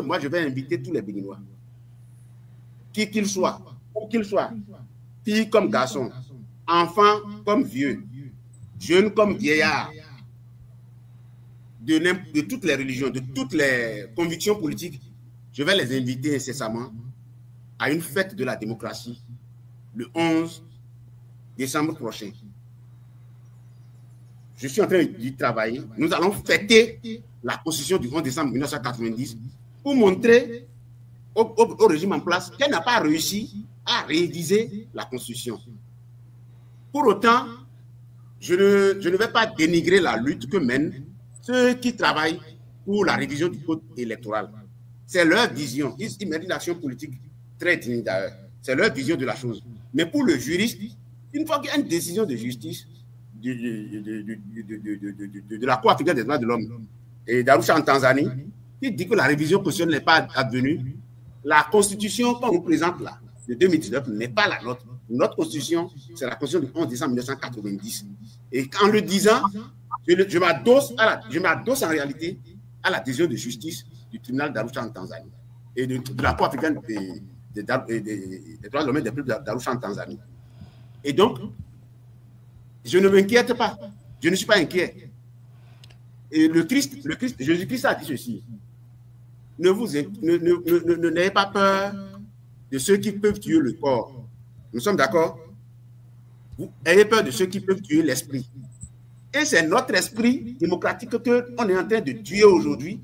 moi, je vais inviter tous les Béninois, qui qu'ils soient, où qu'ils soient, filles comme garçons, enfants comme vieux, jeunes comme vieillards, de toutes les religions, de toutes les convictions politiques, je vais les inviter incessamment à une fête de la démocratie le 11 décembre prochain. Je suis en train d'y travailler. Nous allons fêter la Constitution du 11 décembre 1990 pour montrer au régime en place qu'elle n'a pas réussi à réviser la Constitution. Pour autant, je ne vais pas dénigrer la lutte que mènent ceux qui travaillent pour la révision du code électoral. C'est leur vision. Ils mènent une action politique très digne d'ailleurs. C'est leur vision de la chose. Mais pour le juriste, une fois qu'il y a une décision de justice de la Cour africaine des droits de l'homme et d'Arusha en Tanzanie, qui dit que la révision constitutionnelle n'est pas advenue, la constitution qu'on nous présente là, de 2019, n'est pas la nôtre. Notre constitution, c'est la constitution du 11 décembre 1990. Et en le disant, je m'adosse en réalité à la décision de justice du tribunal d'Arusha en Tanzanie et de la Cour africaine des droits de l'homme et des peuples d'Arusha en Tanzanie. Et donc, je ne m'inquiète pas. Je ne suis pas inquiet. Et le Christ, Jésus-Christ a dit ceci. N'ayez pas peur de ceux qui peuvent tuer le corps. Nous sommes d'accord? Vous ayez peur de ceux qui peuvent tuer l'esprit. Et c'est notre esprit démocratique qu'on est en train de tuer aujourd'hui,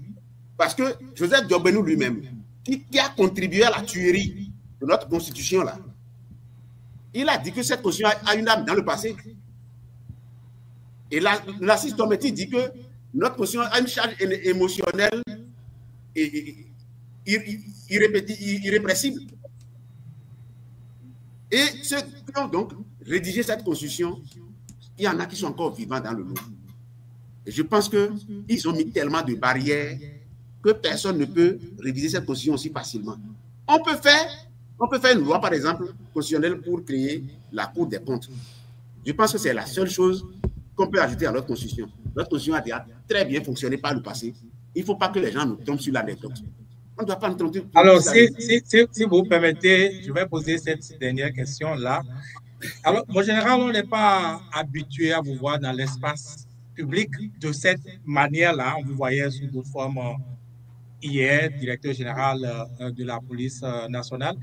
parce que Joseph Diobenou lui-même, qui a contribué à la tuerie de notre constitution là, il a dit que cette constitution a une âme dans le passé. Et Narcisse Tometti dit que notre constitution a une charge émotionnelle et irrépressible. Et ceux qui ont donc rédigé cette constitution, il y en a qui sont encore vivants dans le lot. Et je pense qu'ils ont mis tellement de barrières que personne ne peut réviser cette constitution aussi facilement. On peut faire une loi, par exemple, constitutionnelle pour créer la Cour des comptes. Je pense que c'est la seule chose qu'on peut ajouter à notre constitution. Notre constitution a déjà très bien fonctionné par le passé. Il ne faut pas que les gens nous tombent sur l'anecdote. On ne doit pas nous tromper. Alors, si vous permettez, je vais poser cette dernière question-là. Alors, en général, on n'est pas habitué à vous voir dans l'espace public de cette manière-là. On vous voyait sous d'autres formes hier, directeur général de la police nationale.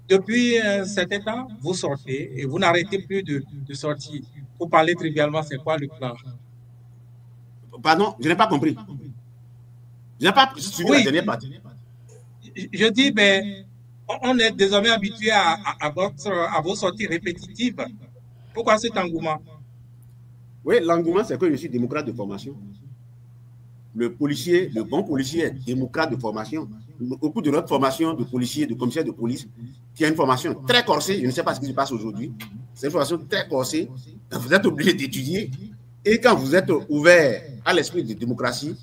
Depuis un certain temps, vous sortez et vous n'arrêtez plus de sortir. Pour parler trivialement, c'est quoi le plan? Pardon, je n'ai pas compris. Je n'ai pas suivi la dernière partie. Je dis, ben, on est désormais habitué à vos sorties répétitives. Pourquoi cet engouement? Oui, l'engouement, c'est que je suis démocrate de formation. Le bon policier est démocrate de formation. Au cours de notre formation de policier, de commissaire de police, qui a une formation très corsée, je ne sais pas ce qui se passe aujourd'hui, c'est une formation très corsée, vous êtes obligé d'étudier. Et quand vous êtes ouvert à l'esprit de démocratie,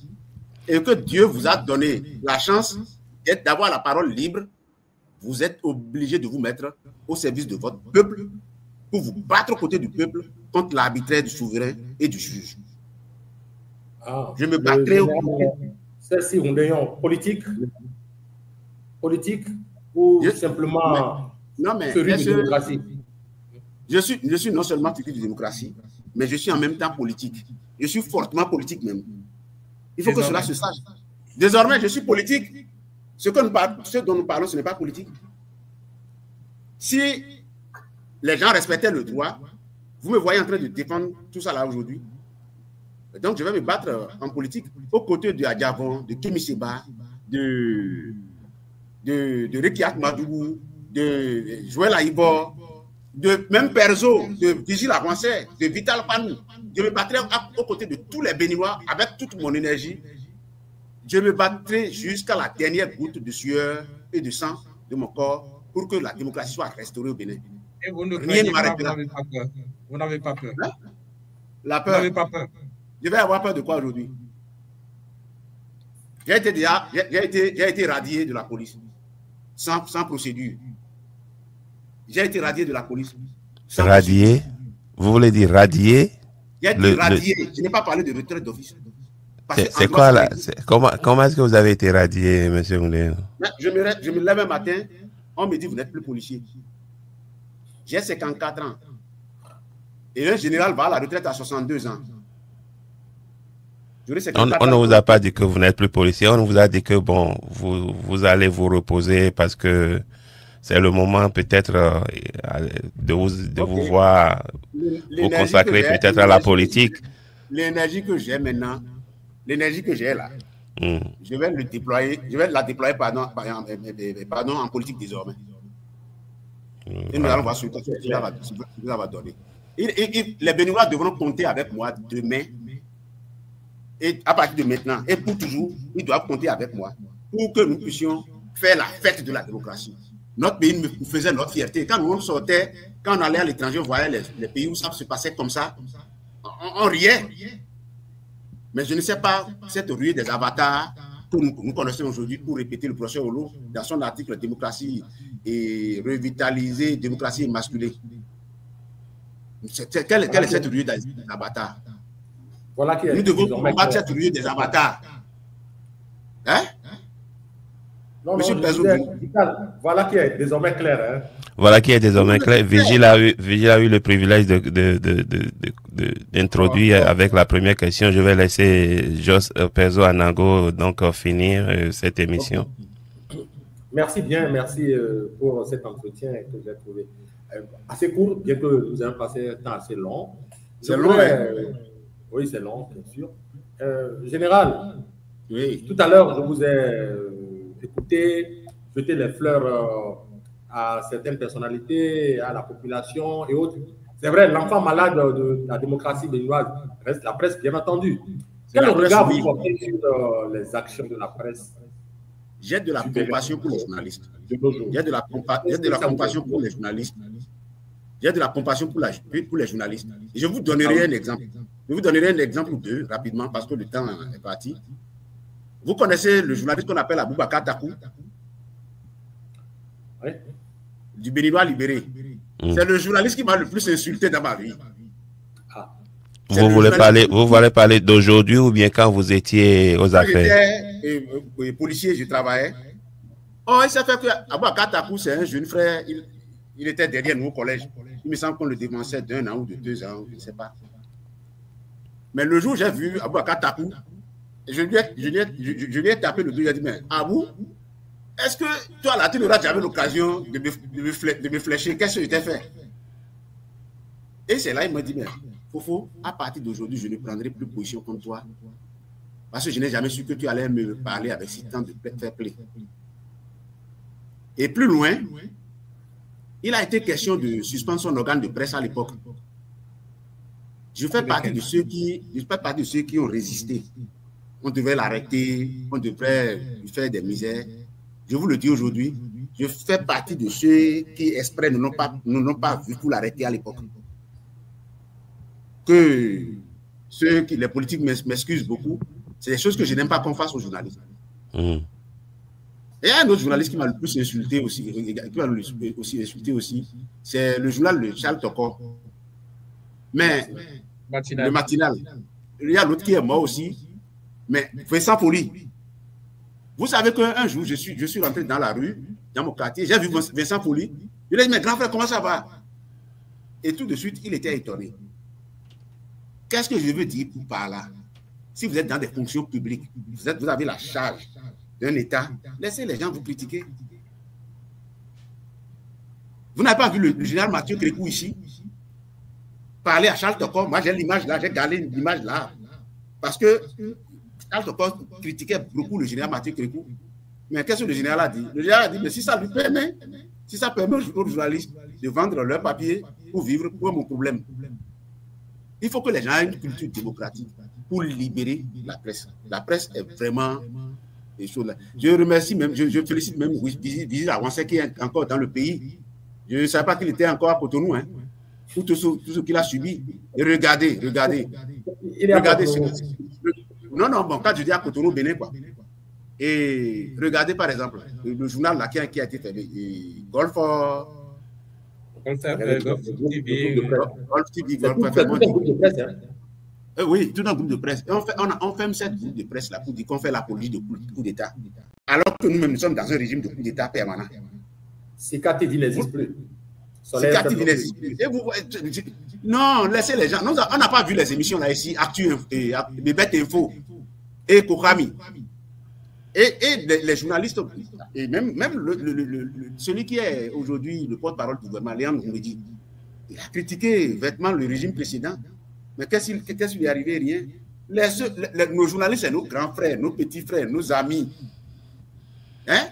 et que Dieu vous a donné la chance d'avoir la parole libre, vous êtes obligé de vous mettre au service de votre peuple pour vous battre aux côtés du peuple contre l'arbitraire du souverain et du juge. Ah, je me battrai au celle-ci, politique ou simplement férue de démocratie? Je suis non seulement férue de démocratie, mais je suis en même temps politique. Je suis fortement politique même. Il faut que cela se sache. Désormais, je suis politique. Ce dont nous parlons, ce n'est pas politique. Si les gens respectaient le droit, vous me voyez en train de défendre tout ça là aujourd'hui. Donc, je vais me battre en politique aux côtés de Adjavon, de Kémy Séba, de Rekiat Madougou, de Joël Aïbor, de même Perzo, de Vigile Avancé, de Vital Panou. Je me battrai aux côtés de tous les Béninois avec toute mon énergie. Je me battrai jusqu'à la dernière goutte de sueur et de sang de mon corps pour que la démocratie soit restaurée au Bénin. Et vous rien ne m'arrêtera. Vous n'avez pas peur. Hein? La peur. Vous n'avez pas peur. Je vais avoir peur de quoi aujourd'hui? J'ai été radié de la police sans procédure. J'ai été radié de la police. Radié? Vous voulez dire radié? J'ai été radié. Je n'ai pas parlé de retraite d'office. C'est quoi là? Comment est-ce que vous avez été radié, M. Moulin? Je me lève un matin, on me dit vous n'êtes plus policier. J'ai 54 ans. Et un général va à la retraite à 62 ans. On ne vous a pas dit que vous n'êtes plus policier, on vous a dit que bon, vous allez vous reposer parce que c'est le moment peut-être de vous voir vous consacrer peut-être à la politique. L'énergie que j'ai maintenant, l'énergie que j'ai là, je vais la déployer en politique désormais. Et nous allons voir ce que ça va donner. Les Béninois devront compter avec moi demain. Et à partir de maintenant, et pour toujours, ils doivent compter avec moi pour que nous puissions faire la fête de la démocratie. Notre pays nous faisait notre fierté. Quand nous sortait, quand on allait à l'étranger, on voyait les pays où ça se passait comme ça, on riait. Mais je ne sais pas cette ruée des avatars que nous connaissons aujourd'hui pour répéter le professeur Olo dans son article démocratie et revitaliser, démocratie émasculée. Quelle est cette ruée des avatars? Voilà qui est nous devons combattre cette ruée des avatars. Hein? Non, Monsieur voilà qui est désormais clair. Hein? Voilà qui est désormais clair. Vigile a eu le privilège d'introduire avec la première question. Je vais laisser Jos Perzo Anango donc finir cette émission. Merci bien, merci pour cet entretien que j'ai trouvé assez court, bien que nous ayons passé un temps assez long. C'est long, oui, c'est long, bien sûr. Général, oui. Tout à l'heure, je vous ai écouté jeter les fleurs à certaines personnalités, à la population et autres. C'est vrai, l'enfant malade de la démocratie béninoise reste la presse, bien entendu. Quel regard vous portez sur les actions de la presse? J'ai de la compassion pour les journalistes. J'ai de la compassion pour les journalistes. J'ai de la compassion pour les journalistes. Et je vous donnerai un exemple. Je vous donnerai un exemple ou deux rapidement parce que le temps est parti. Vous connaissez le journaliste qu'on appelle Aboubakar Takou? Oui. Du Béninois libéré. C'est le journaliste qui m'a le plus insulté dans ma vie. Vous voulez parler d'aujourd'hui ou bien quand vous étiez aux affaires? J'étais policier, je travaillais. Oh, il s'est fait que Aboubakar Takou, c'est un jeune frère. Il était derrière nous au collège. Il me semble qu'on le dévançait d'1 an ou de 2 ans, je ne sais pas. Mais le jour où j'ai vu Aboubakar Takou, je lui ai tapé le dos, j'ai dit, mais Abou, est-ce que toi là, tu n'auras jamais l'occasion de me flécher? Qu'est-ce que je t'ai fait? Et c'est là, il m'a dit, mais Fofo, à partir d'aujourd'hui, je ne prendrai plus position contre toi. Parce que je n'ai jamais su que tu allais me parler avec si tant de fair play. Et plus loin, il a été question de suspendre son organe de presse à l'époque. Je fais partie de ceux qui ont résisté. On devait l'arrêter, on devrait lui faire des misères. Je vous le dis aujourd'hui, je fais partie de ceux qui, exprès, ne l'ont pas vu pour l'arrêter à l'époque. Que les politiques m'excusent beaucoup, c'est des choses que je n'aime pas qu'on fasse aux journalistes. Et il y a un autre journaliste qui m'a le plus insulté aussi, c'est le journal de Charles Toko. Mais le matinal. Il y a l'autre qui est mort aussi, mais Vincent Folly. Vous savez qu'un jour, je suis rentré dans la rue, dans mon quartier, j'ai vu Vincent Folly. Il a dit, mais grand frère, comment ça va? Et tout de suite, il était étonné. Qu'est-ce que je veux dire par là? Si vous êtes dans des fonctions publiques, vous avez la charge d'un État, laissez les gens vous critiquer. Vous n'avez pas vu le général Mathieu Crécou ici parler à Charles Toko? Moi, j'ai l'image là, j'ai gardé l'image là. Parce que Charles Toko critiquait beaucoup le général Mathieu Crécou. Mais qu'est-ce que le général a dit? Le général a dit, mais si ça lui permet, si ça permet aux journalistes de vendre leurs papiers pour vivre, pour mon problème. Il faut que les gens aient une culture démocratique pour libérer la presse. La presse est vraiment des choses là. Je remercie même, je félicite même Vigile Avancé qui est encore dans le pays. Je ne savais pas qu'il était encore à Cotonou, hein, pour tout ce qu'il a subi. Et regardez. Non, bon, quand je dis à Cotonou, Bénin, quoi. Et regardez par exemple le journal là qui a été fait, Golf TV, Oui, tout dans le groupe de presse. Et on ferme cette groupe de presse là pour dire qu'on fait l'apologie de coup d'État. Alors que nous-mêmes, nous sommes dans un régime de coup d'État permanent. CKTV n'existe plus. CKTV n'existe plus. Non, laissez les gens. On n'a pas vu les émissions là ici, Actu et Bébête Info et Kokami. Et les journalistes, et même celui qui est aujourd'hui le porte-parole du gouvernement, Léon Ngoumedi, il a critiqué vêtement le régime précédent. Mais qu'est-ce qui lui est arrivé? Rien. Nos journalistes, c'est nos grands frères, nos petits frères, nos amis. Hein?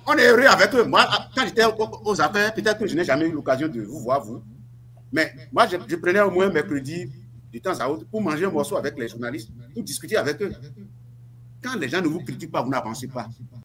On est heureux avec eux. Moi, quand j'étais aux affaires, peut-être que je n'ai jamais eu l'occasion de vous voir, vous. Mais moi, je prenais au moins mercredi, de temps à autre, pour manger un morceau avec les journalistes, pour discuter avec eux. Quand les gens ne vous critiquent pas, vous n'avancez pas.